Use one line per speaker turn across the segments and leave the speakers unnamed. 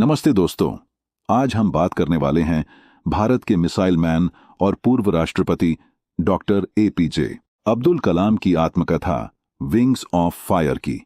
नमस्ते दोस्तों, आज हम बात करने वाले हैं भारत के मिसाइल मैन और पूर्व राष्ट्रपति डॉक्टर एपीजे अब्दुल कलाम की आत्मकथा विंग्स ऑफ फायर की।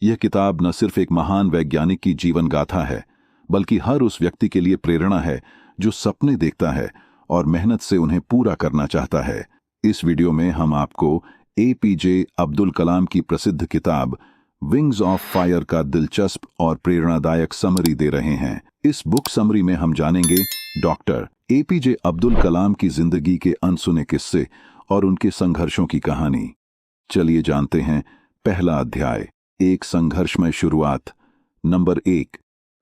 यह किताब न सिर्फ एक महान वैज्ञानिक की जीवन गाथा है, बल्कि हर उस व्यक्ति के लिए प्रेरणा है जो सपने देखता है और मेहनत से उन्हें पूरा करना चाहता है। इस वीडियो में हम आपको एपीजे अब्दुल कलाम की प्रसिद्ध किताब विंग्स ऑफ फायर का दिलचस्प और प्रेरणादायक समरी दे रहे हैं। इस बुक समरी में हम जानेंगे डॉक्टर एपीजे अब्दुल कलाम की जिंदगी के अनसुने किस्से और उनके संघर्षों की कहानी। चलिए जानते हैं। पहला अध्याय, एक संघर्षमय शुरुआत। नंबर 1,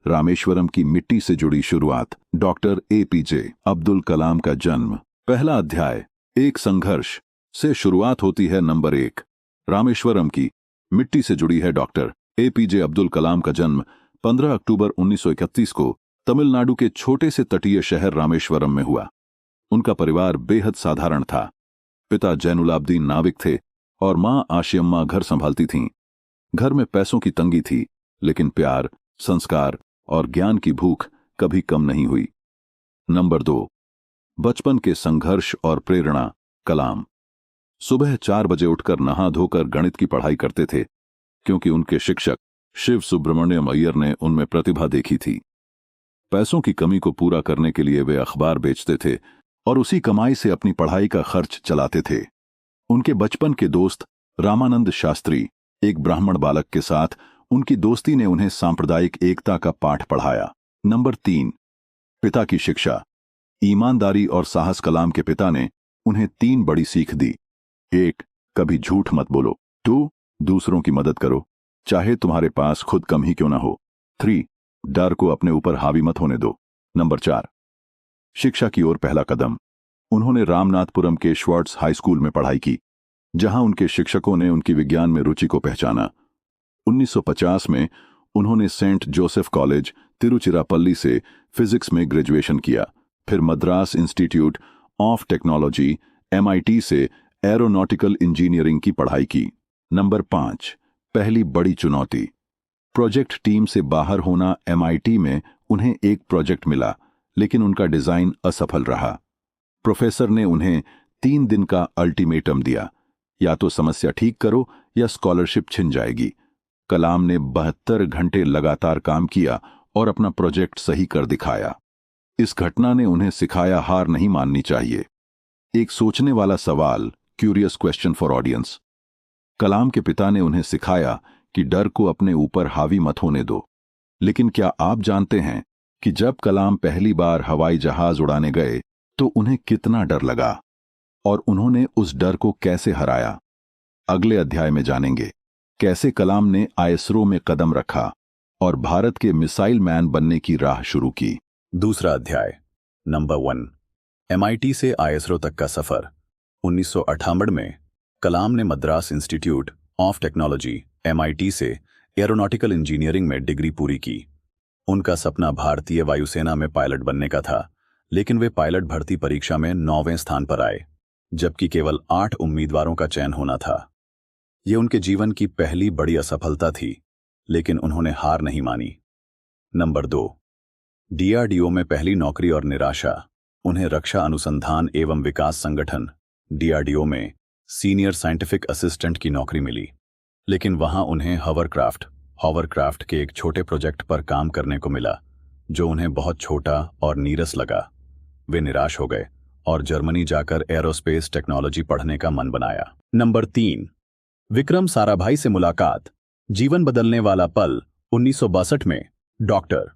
रामेश्वरम की मिट्टी से जुड़ी शुरुआत। डॉक्टर एपीजे अब्दुल कलाम का जन्म। पहला अध्याय, एक संघर्ष से शुरुआत होती है। नंबर 1, रामेश्वरम की मिट्टी से जुड़ी है। डॉक्टर एपीजे अब्दुल कलाम का जन्म 15 अक्टूबर 1931 को तमिलनाडु के छोटे से तटीय शहर रामेश्वरम में हुआ। उनका परिवार बेहद साधारण था। पिता जैनुलाब्दीन नाविक थे और मां आशियम्मा घर संभालती थीं। घर में पैसों की तंगी थी, लेकिन प्यार, संस्कार और ज्ञान की भूख कभी कम नहीं हुई। नंबर 2, बचपन के संघर्ष और प्रेरणा। कलाम सुबह 4 बजे उठकर नहा धोकर गणित की पढ़ाई करते थे, क्योंकि उनके शिक्षक शिव सुब्रमण्यम अय्यर ने उनमें प्रतिभा देखी थी। पैसों की कमी को पूरा करने के लिए वे अखबार बेचते थे और उसी कमाई से अपनी पढ़ाई का खर्च चलाते थे। उनके बचपन के दोस्त रामानंद शास्त्री, एक ब्राह्मण बालक के साथ उनकी दोस्ती ने उन्हें सांप्रदायिक एकता का पाठ पढ़ाया। नंबर 3, पिता की शिक्षा। ईमानदारी और साहस। कलाम के पिता ने उन्हें 3 बड़ी सीख दी। 1, कभी झूठ मत बोलो। 2, दूसरों की मदद करो, चाहे तुम्हारे पास खुद कम ही क्यों ना हो। 3, डर को अपने ऊपर हावी मत होने दो। नंबर 4, शिक्षा की ओर पहला कदम। उन्होंने रामनाथपुरम के श्वार्ट्स हाई स्कूल में पढ़ाई की, जहां उनके शिक्षकों ने उनकी विज्ञान में रुचि को पहचाना। 1950 में उन्होंने सेंट जोसेफ कॉलेज, तिरुचिरापल्ली से फिजिक्स में ग्रेजुएशन किया। फिर Madras institute of technology MIT से एरोनॉटिकल इंजीनियरिंग की पढ़ाई की। नंबर 5, पहली बड़ी चुनौती। प्रोजेक्ट टीम से बाहर होना। MIT में उन्हें एक प्रोजेक्ट मिला, लेकिन उनका डिजाइन असफल रहा। प्रोफेसर ने उन्हें 3 दिन का अल्टीमेटम दिया, या तो समस्या ठीक करो या स्कॉलरशिप छिन जाएगी। कलाम ने 72 घंटे लगातार काम किया और अपना प्रोजेक्ट सही कर दिखाया। इस घटना ने उन्हें सिखाया हार नहीं माननी चाहिए। एक सोचने वाला सवाल, क्यूरियस क्वेश्चन फॉर ऑडियंस। कलाम के पिता ने उन्हें सिखाया कि डर को अपने ऊपर हावी मत होने दो। लेकिन क्या आप जानते हैं कि जब कलाम पहली बार हवाई जहाज उड़ाने गए तो उन्हें कितना डर लगा और उन्होंने उस डर को कैसे हराया? अगले अध्याय में जानेंगे कैसे कलाम ने ISRO में कदम रखा और भारत के मिसाइल मैन बनने की राह शुरू की।
दूसरा अध्याय, नंबर 1, MIT से ISRO तक का सफर। 1958 में कलाम ने Madras institute of technology MIT से एरोनॉटिकल इंजीनियरिंग में डिग्री पूरी की। उनका सपना भारतीय वायुसेना में पायलट बनने का था, लेकिन वे पायलट भर्ती परीक्षा में 9वें स्थान पर आए, जबकि केवल 8 उम्मीदवारों का चयन होना था। ये उनके जीवन की पहली बड़ी असफलता थी, लेकिन उन्होंने हार नहीं मानी। नंबर 2, DRDO में पहली नौकरी और निराशा। उन्हें रक्षा अनुसंधान एवं विकास संगठन DRDO में सीनियर साइंटिफिक असिस्टेंट की नौकरी मिली, लेकिन वहां उन्हें हॉवरक्राफ्ट के एक छोटे प्रोजेक्ट पर काम करने को मिला, जो उन्हें बहुत छोटा और नीरस लगा। वे निराश हो गए और जर्मनी जाकर एरोस्पेस टेक्नोलॉजी पढ़ने का मन बनाया। नंबर 3, विक्रम साराभाई से मुलाकात। जीवन बदलने वाला पल। 1962 में डॉक्टर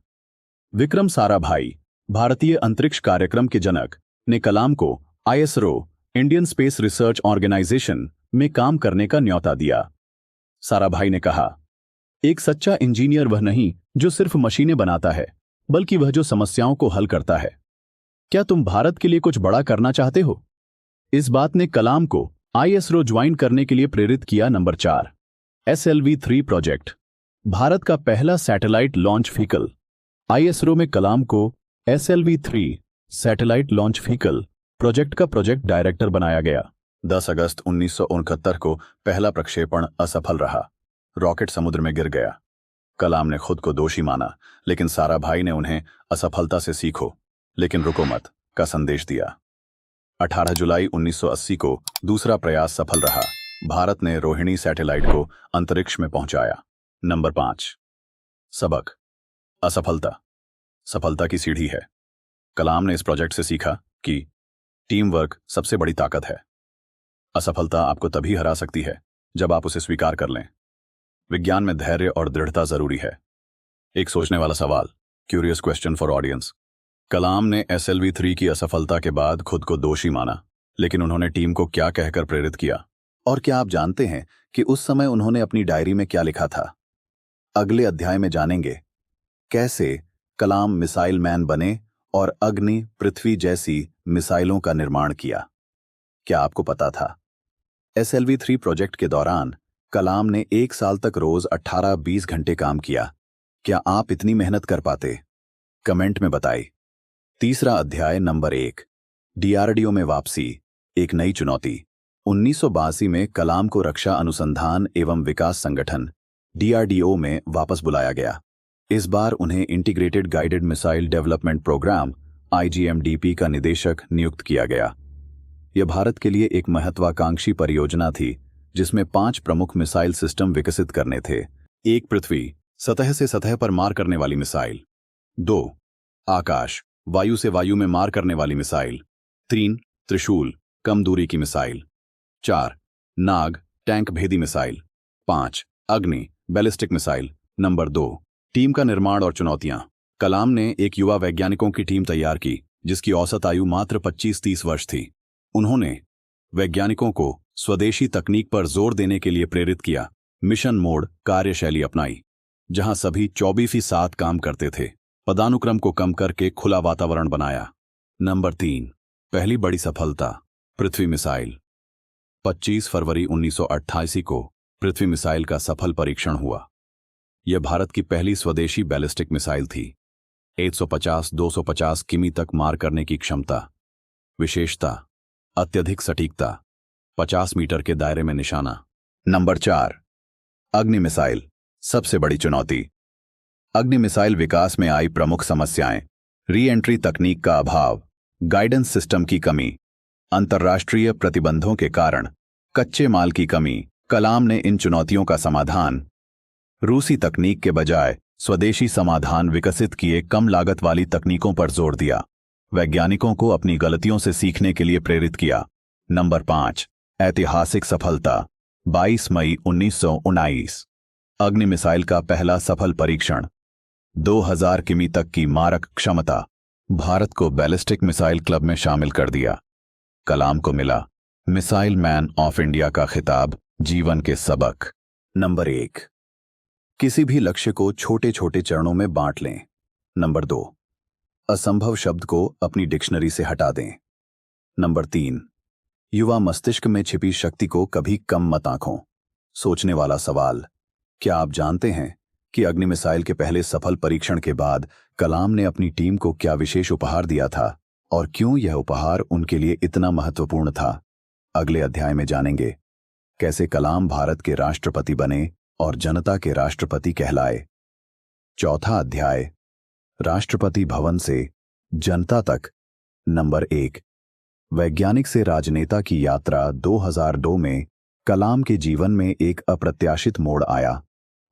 विक्रम साराभाई, भारतीय अंतरिक्ष कार्यक्रम के जनक, ने कलाम को ISRO, Indian space research organisation में काम करने का न्योता दिया। साराभाई ने कहा, एक सच्चा इंजीनियर वह नहीं जो सिर्फ मशीनें बनाता है, बल्कि वह जो समस्याओं को हल करता है। क्या तुम भारत के लिए कुछ बड़ा करना चाहते हो? इस बात ने कलाम को ISRO ज्वाइन करने के लिए प्रेरित किया। नंबर 4, SLV-3 प्रोजेक्ट, भारत का पहला सैटेलाइट लॉन्च व्हीकल। ISRO में कलाम को SLV-3 satellite launch vehicle project का प्रोजेक्ट डायरेक्टर बनाया गया। 10 अगस्त 1969 को पहला प्रक्षेपण असफल रहा। रॉकेट समुद्र में गिर गया। कलाम ने खुद को दोषी माना, लेकिन साराभाई ने उन्हें असफलता से सीखो लेकिन रुको मत का संदेश दिया। 18 जुलाई 1980 को दूसरा प्रयास सफल रहा। भारत ने रोहिणी सैटेलाइट को अंतरिक्ष में पहुंचाया। नंबर 5। सबक। असफलता सफलता की सीढ़ी है। कलाम ने इस प्रोजेक्ट से सीखा कि टीम वर्क सबसे बड़ी ताकत है। असफलता आपको तभी हरा सकती है जब आप उसे स्वीकार कर लें। विज्ञान में धैर्य और दृढ़ता जरूरी है। एक सोचने वाला सवाल, क्यूरियस क्वेश्चन फॉर ऑडियंस। कलाम ने SLV-3 की असफलता के बाद खुद को दोषी माना, लेकिन उन्होंने टीम को क्या कहकर प्रेरित किया? और क्या आप जानते हैं कि उस समय उन्होंने अपनी डायरी में क्या लिखा था? अगले अध्याय में जानेंगे कैसे कलाम मिसाइल मैन बने और अग्नि, पृथ्वी जैसी मिसाइलों का निर्माण किया। क्या आपको पता था SLV-3 प्रोजेक्ट के दौरान कलाम ने 1 साल तक रोज 18-20 घंटे काम किया? क्या आप इतनी मेहनत कर पाते? कमेंट में बताइए। तीसरा अध्याय नंबर 1, DRDO में वापसी, एक नई चुनौती। 1982 में कलाम को रक्षा अनुसंधान एवं विकास संगठन DRDO में वापस बुलाया गया। इस बार उन्हें integrated guided missile development programme IGMDP का निदेशक नियुक्त किया गया। यह भारत के लिए एक महत्वाकांक्षी परियोजना थी जिसमें 5 प्रमुख मिसाइल सिस्टम विकसित करने थे। 1 पृथ्वी, सतह से सतह पर मार करने वाली मिसाइल। 2 आकाश, वायु से वायु में मार करने वाली मिसाइल। 3 त्रिशूल, कम दूरी की मिसाइल। 4 नाग, टैंक भेदी मिसाइल। 5 अग्नि, बैलिस्टिक मिसाइल। नंबर 2 टीम का निर्माण और चुनौतियां। कलाम ने एक युवा वैज्ञानिकों की टीम तैयार की जिसकी औसत आयु मात्र 25-30 वर्ष थी। उन्होंने वैज्ञानिकों को स्वदेशी तकनीक पर जोर देने के लिए प्रेरित किया। मिशन मोड कार्यशैली अपनाई जहां सभी 24/7 काम करते थे। पदानुक्रम को कम करके खुला वातावरण बनाया। नंबर 3 पहली बड़ी सफलता, पृथ्वी मिसाइल। 25 फरवरी 1988 को पृथ्वी मिसाइल का सफल परीक्षण हुआ। यह भारत की पहली स्वदेशी बैलिस्टिक मिसाइल थी। 150-250 किमी तक मार करने की क्षमता। विशेषता, अत्यधिक सटीकता, 50 मीटर के दायरे में निशाना। नंबर 4 अग्नि मिसाइल, सबसे बड़ी चुनौती। अग्नि मिसाइल विकास में आई प्रमुख समस्याएं: री एंट्री तकनीक का अभाव, गाइडेंस सिस्टम की कमी, अंतर्राष्ट्रीय प्रतिबंधों के कारण कच्चे माल की कमी। कलाम ने इन चुनौतियों का समाधान रूसी तकनीक के बजाय स्वदेशी समाधान विकसित किए, कम लागत वाली तकनीकों पर जोर दिया। वैज्ञानिकों को अपनी गलतियों से सीखने के लिए प्रेरित किया। नंबर 5 ऐतिहासिक सफलता, 22 मई 1919 अग्नि मिसाइल का पहला सफल परीक्षण। 2000 किमी तक की मारक क्षमता। भारत को बैलिस्टिक मिसाइल क्लब में शामिल कर दिया। कलाम को मिला मिसाइल मैन ऑफ इंडिया का खिताब। जीवन के सबक। नंबर 1 किसी भी लक्ष्य को छोटे छोटे चरणों में बांट लें। नंबर 2 असंभव शब्द को अपनी डिक्शनरी से हटा दें। नंबर 3 युवा मस्तिष्क में छिपी शक्ति को कभी कम मत आंकों। सोचने वाला सवाल, क्या आप जानते हैं कि अग्नि मिसाइल के पहले सफल परीक्षण के बाद कलाम ने अपनी टीम को क्या विशेष उपहार दिया था और क्यों यह उपहार उनके लिए इतना महत्वपूर्ण था? अगले अध्याय में जानेंगे कैसे कलाम भारत के राष्ट्रपति बने और जनता के राष्ट्रपति कहलाए। चौथा अध्याय राष्ट्रपति भवन से जनता तक। नंबर 1 वैज्ञानिक से राजनेता की यात्रा। 2002 में कलाम के जीवन में एक अप्रत्याशित मोड़ आया।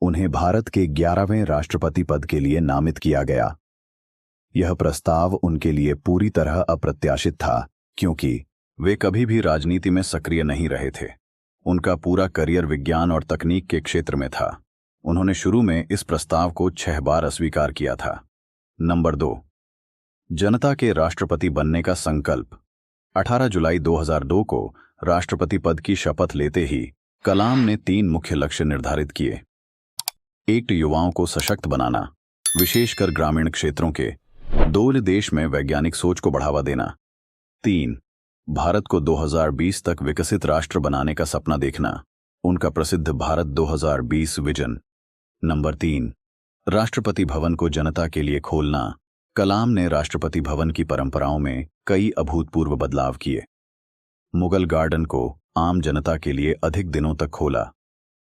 उन्हें भारत के 11वें राष्ट्रपति पद के लिए नामित किया गया। यह प्रस्ताव उनके लिए पूरी तरह अप्रत्याशित था क्योंकि वे कभी भी राजनीति में सक्रिय नहीं रहे थे। उनका पूरा करियर विज्ञान और तकनीक के क्षेत्र में था। उन्होंने शुरू में इस प्रस्ताव को 6 बार अस्वीकार किया था। नंबर 2 जनता के राष्ट्रपति बनने का संकल्प। 18 जुलाई 2002 को राष्ट्रपति पद की शपथ लेते ही कलाम ने 3 मुख्य लक्ष्य निर्धारित किए। 1 युवाओं को सशक्त बनाना, विशेषकर ग्रामीण क्षेत्रों के। 2 देश में वैज्ञानिक सोच को बढ़ावा देना। 3 भारत को 2020 तक विकसित राष्ट्र बनाने का सपना देखना। उनका प्रसिद्ध भारत 2020 विजन। नंबर 3 राष्ट्रपति भवन को जनता के लिए खोलना। कलाम ने राष्ट्रपति भवन की परंपराओं में कई अभूतपूर्व बदलाव किए। मुगल गार्डन को आम जनता के लिए अधिक दिनों तक खोला।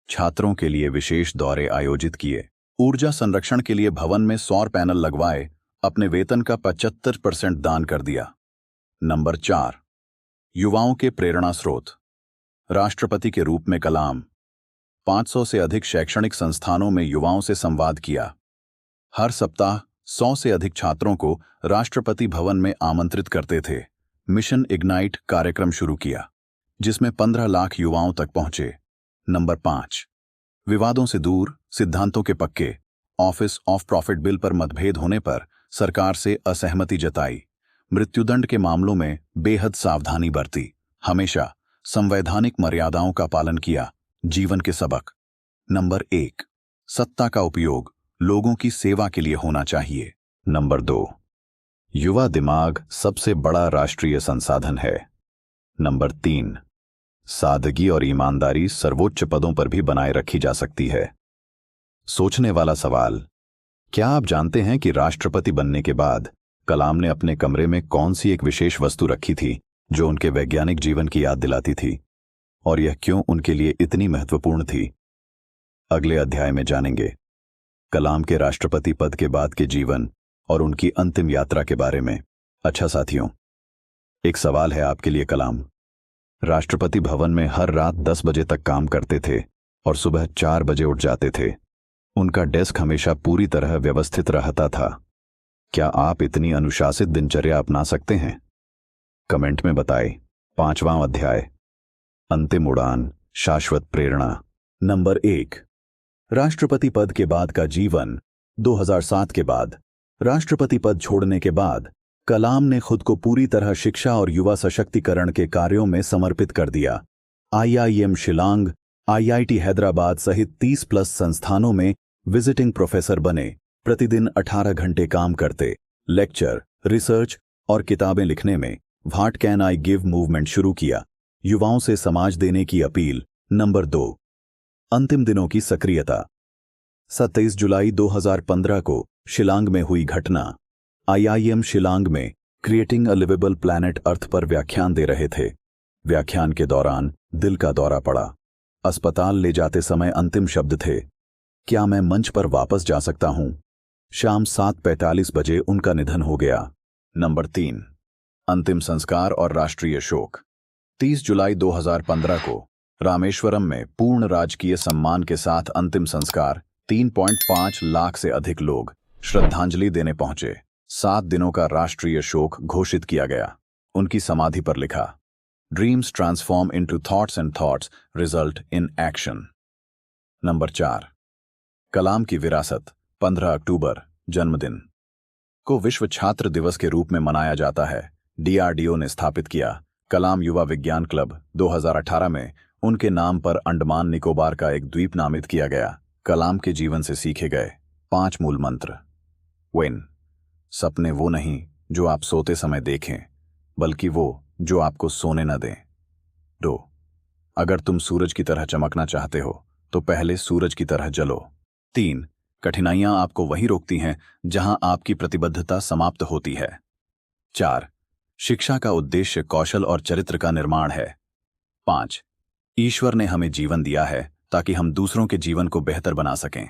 छात्रों के लिए विशेष दौरे आयोजित किए। ऊर्जा संरक्षण के लिए भवन में सौर पैनल लगवाए, अपने वेतन का 75% दान कर दिया। नंबर 4, युवाओं के प्रेरणा स्रोत। राष्ट्रपति के रूप में कलाम 500 से अधिक शैक्षणिक संस्थानों में युवाओं से संवाद किया। हर सप्ताह 100 से अधिक छात्रों को राष्ट्रपति भवन में आमंत्रित करते थे। मिशन इग्नाइट कार्यक्रम शुरू किया, जिसमें 15 लाख युवाओं तक पहुंचे। नंबर 5, विवादों से दूर, सिद्धांतों के पक्के। ऑफिस ऑफ प्रॉफिट बिल पर मतभेद होने पर सरकार से असहमति जताई। मृत्युदंड के मामलों में बेहद सावधानी बरती। हमेशा संवैधानिक मर्यादाओं का पालन किया। जीवन के सबक। नंबर 1, सत्ता का उपयोग लोगों की सेवा के लिए होना चाहिए।
नंबर 2, युवा दिमाग सबसे बड़ा राष्ट्रीय संसाधन है। नंबर 3, सादगी और ईमानदारी सर्वोच्च पदों पर भी बनाए रखी जा सकती है। सोचने वाला सवाल, क्या आप जानते हैं कि राष्ट्रपति बनने के बाद कलाम ने अपने कमरे में कौन सी एक विशेष वस्तु रखी थी जो उनके वैज्ञानिक जीवन की याद दिलाती थी, और यह क्यों उनके लिए इतनी महत्वपूर्ण थी? अगले अध्याय में जानेंगे कलाम के राष्ट्रपति पद के बाद के जीवन और उनकी अंतिम यात्रा के बारे में। अच्छा साथियों, एक सवाल है आपके लिए। कलाम राष्ट्रपति भवन में हर रात 10 बजे तक काम करते थे और सुबह 4 बजे उठ जाते थे। उनका डेस्क हमेशा पूरी तरह व्यवस्थित रहता था। क्या आप इतनी अनुशासित दिनचर्या अपना सकते हैं? कमेंट में बताएं। 5वां अध्याय, अंतिम उड़ान, शाश्वत प्रेरणा।
नंबर 1, राष्ट्रपति पद के बाद का जीवन। 2007 के बाद राष्ट्रपति पद छोड़ने के बाद कलाम ने खुद को पूरी तरह शिक्षा और युवा सशक्तिकरण के कार्यों में समर्पित कर दिया। IIM शिलांग, IIT हैदराबाद सहित 30+ संस्थानों में विजिटिंग प्रोफेसर बने। प्रतिदिन 18 घंटे काम करते। लेक्चर, रिसर्च और किताबें लिखने में what can I give movement शुरू किया। युवाओं से समाज देने की अपील। नंबर 2, अंतिम दिनों की सक्रियता। 27 जुलाई 2015 को शिलांग में हुई घटना। IIM शिलांग में creating a liveable planet earth पर व्याख्यान दे रहे थे। व्याख्यान के दौरान दिल का दौरा पड़ा। अस्पताल ले जाते समय अंतिम शब्द थे, क्या मैं मंच पर वापस जा सकता हूं? शाम 7:45 बजे उनका निधन हो गया। नंबर 3, अंतिम संस्कार और राष्ट्रीय शोक। 30 जुलाई 2015 को रामेश्वरम में पूर्ण राजकीय सम्मान के साथ अंतिम संस्कार। 3.5 लाख से अधिक लोग श्रद्धांजलि देने पहुंचे। 7 दिनों का राष्ट्रीय शोक घोषित किया गया। उनकी समाधि पर लिखा, dreams transform into thoughts and thoughts result in action. Number 4, कलाम की विरासत। 15 अक्टूबर जन्मदिन को विश्व छात्र दिवस के रूप में मनाया जाता है। DRDO ने स्थापित किया। कलाम युवा विज्ञान क्लब। 2018 में उनके नाम पर अंडमान निकोबार का एक द्वीप नामित किया गया। कलाम के जीवन से सीखे गए 5 मूल मंत्र। विन, सपने वो नहीं जो आप सोते समय देखें, बल्कि वो जो आपको सोने न दें। 2, अगर तुम सूरज की तरह चमकना चाहते हो तो पहले सूरज की तरह जलो। 3, कठिनाइयां आपको वहीं रोकती हैं जहां आपकी प्रतिबद्धता समाप्त होती है। 4, शिक्षा का उद्देश्य कौशल और चरित्र का निर्माण है। 5, ईश्वर ने हमें जीवन दिया है ताकि हम दूसरों के जीवन को बेहतर बना सकें।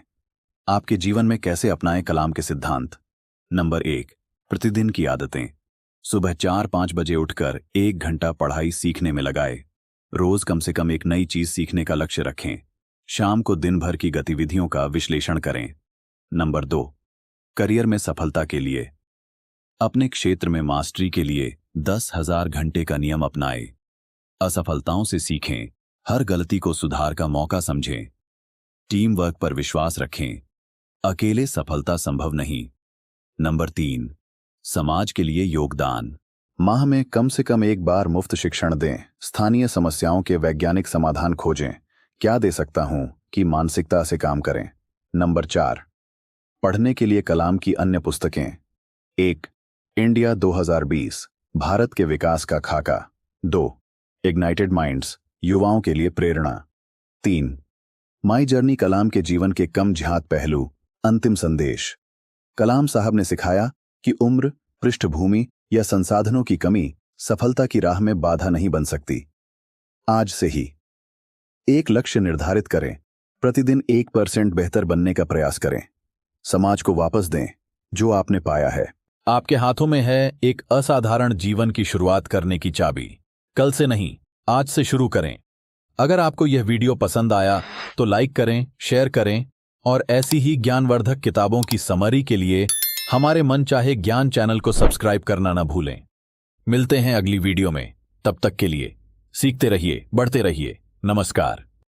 आपके जीवन में कैसे अपनाएं कलाम के सिद्धांत? नंबर 1, प्रतिदिन की आदतें। सुबह 4-5 बजे उठकर 1 घंटा पढ़ाई सीखने में लगाए। रोज कम से कम एक नई चीज सीखने का लक्ष्य रखें। शाम को दिन भर की गतिविधियों का विश्लेषण करें। नंबर 2, करियर में सफलता के लिए अपने क्षेत्र में मास्टरी के लिए 10,000 घंटे का नियम अपनाएं। असफलताओं से सीखें, हर गलती को सुधार का मौका समझें। टीम वर्क पर विश्वास रखें, अकेले सफलता संभव नहीं। नंबर 3, समाज के लिए योगदान। माह में कम से कम एक बार मुफ्त शिक्षण दें। स्थानीय समस्याओं के वैज्ञानिक समाधान खोजें। क्या दे सकता हूं कि मानसिकता से काम करें। नंबर 4, पढ़ने के लिए कलाम की अन्य पुस्तकें। 1, इंडिया 2020, भारत के विकास का खाका। 2, इग्नाइटेड माइंड्स, युवाओं के लिए प्रेरणा। 3, माई जर्नी, कलाम के जीवन के कम ज्ञात पहलू। अंतिम संदेश। कलाम साहब ने सिखाया कि उम्र, पृष्ठभूमि या संसाधनों की कमी सफलता की राह में बाधा नहीं बन सकती। आज से ही एक लक्ष्य निर्धारित करें, प्रतिदिन 1% बेहतर बनने का प्रयास करें। समाज को वापस दें जो आपने पाया है।
आपके हाथों में है एक असाधारण जीवन की शुरुआत करने की चाबी। कल से नहीं, आज से शुरू करें। अगर आपको यह वीडियो पसंद आया तो लाइक करें, शेयर करें और ऐसी ही ज्ञानवर्धक किताबों की समरी के लिए हमारे मन चाहे ज्ञान चैनल को सब्सक्राइब करना न भूलें। मिलते हैं अगली वीडियो में। तब तक के लिए सीखते रहिए, बढ़ते रहिए। नमस्कार।